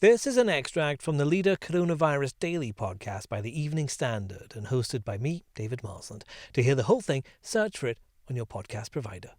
This is an extract from the Leader Coronavirus Daily podcast by the Evening Standard and hosted by me, David Marsland. To hear the whole thing, search for it on your podcast provider.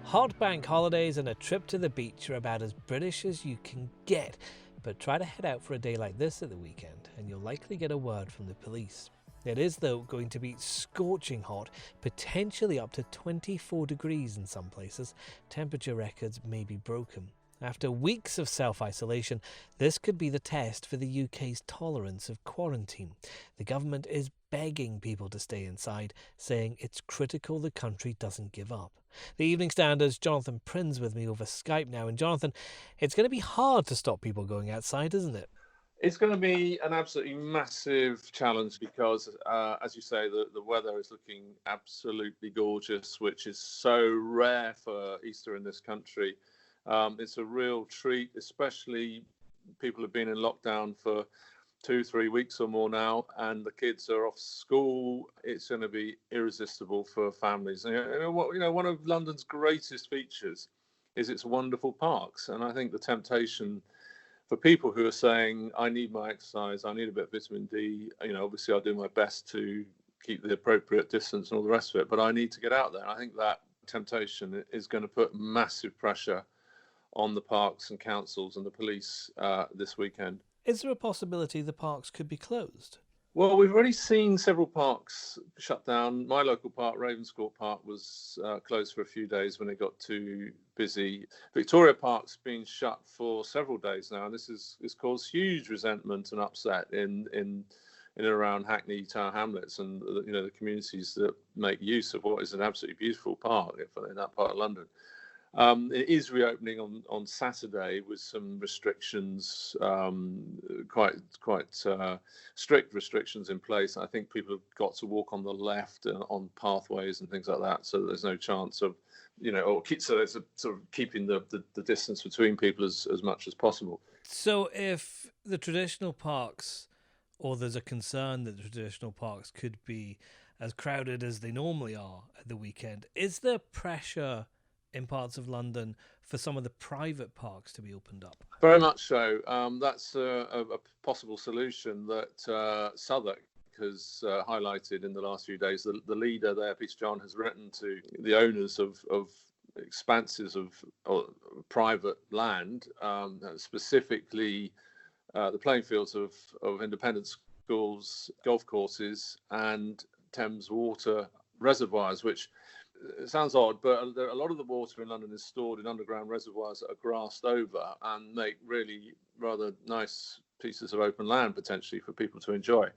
Hot bank holidays and a trip to the beach are about as British as you can get, but try to head out for a day like this at the weekend and you'll likely get a word from the police. It is, though, going to be scorching hot, potentially up to 24 degrees in some places. Temperature records may be broken. After weeks of self-isolation, this could be the test for the UK's tolerance of quarantine. The government is begging people to stay inside, saying it's critical the country doesn't give up. The Evening Standard's Jonathan Prynn's with me over Skype now. And Jonathan, it's going to be hard to stop people going outside, isn't it? It's going to be an absolutely massive challenge because, as you say, the weather is looking absolutely gorgeous, which is so rare for Easter in this country. It's a real treat, especially people have been in lockdown for 2-3 weeks or more now, and the kids are off school. It's going to be irresistible for families. And one of London's greatest features is its wonderful parks, and I think the temptation for people who are saying, I need my exercise, I need a bit of vitamin D, obviously I'll do my best to keep the appropriate distance and all the rest of it, but I need to get out there. And I think that temptation is going to put massive pressure on the parks and councils and the police this weekend. Is there a possibility the parks could be closed? Well, we've already seen several parks shut down. My local park, Ravenscourt Park, was closed for a few days when it got too busy. Victoria Park's been shut for several days now, and this has caused huge resentment and upset in and around Hackney, Tower Hamlets, and the communities that make use of what is an absolutely beautiful park in that part of London. It is reopening on Saturday with some restrictions, quite strict restrictions in place. I think people have got to walk on the left on pathways and things like that, so there's no chance of, so there's a sort of keeping the distance between people as much as possible. So if the traditional parks, or there's a concern that the traditional parks could be as crowded as they normally are at the weekend, is there pressure in parts of London for some of the private parks to be opened up? Very much so. That's a possible solution that Southwark has highlighted in the last few days. The leader there, Peter John, has written to the owners of expanses of private land, specifically the playing fields of independent schools, golf courses, and Thames water reservoirs, which it sounds odd, but a lot of the water in London is stored in underground reservoirs that are grassed over and make really rather nice pieces of open land potentially for people to enjoy.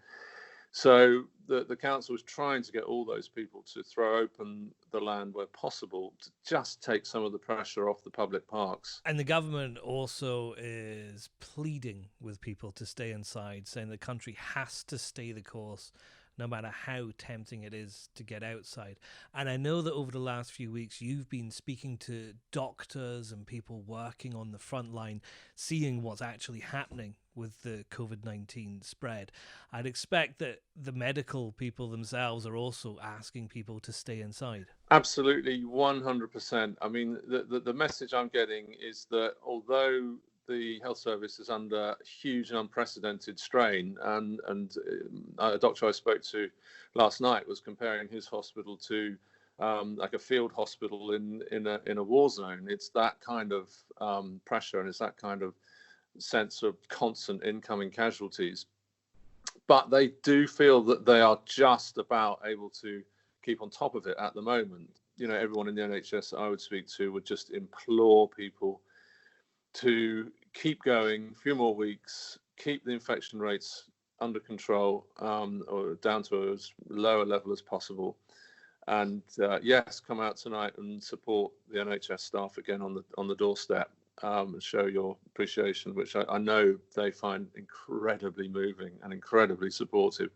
So the council is trying to get all those people to throw open the land where possible to just take some of the pressure off the public parks. And the government also is pleading with people to stay inside, saying the country has to stay the course no matter how tempting it is to get outside. And I know that over the last few weeks, you've been speaking to doctors and people working on the front line, seeing what's actually happening with the COVID-19 spread. I'd expect that the medical people themselves are also asking people to stay inside. Absolutely, 100%. I mean, the message I'm getting is that although the health service is under huge and unprecedented strain, and a doctor I spoke to last night was comparing his hospital to like a field hospital in a war zone. It's that kind of pressure, and it's that kind of sense of constant incoming casualties. But they do feel that they are just about able to keep on top of it at the moment. Everyone in the NHS I would speak to would just implore people to keep going a few more weeks, keep the infection rates under control, or down to as low a level as possible. And yes, come out tonight and support the NHS staff again on the doorstep, and show your appreciation, which I know they find incredibly moving and incredibly supportive.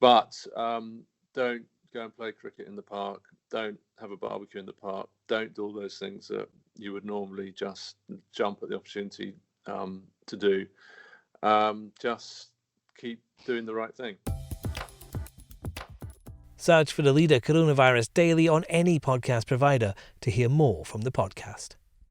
But don't go and play cricket in the park. Don't have a barbecue in the park. Don't do all those things that you would normally just jump at the opportunity to do. Just keep doing the right thing. Search for the Leader Coronavirus Daily on any podcast provider to hear more from the podcast.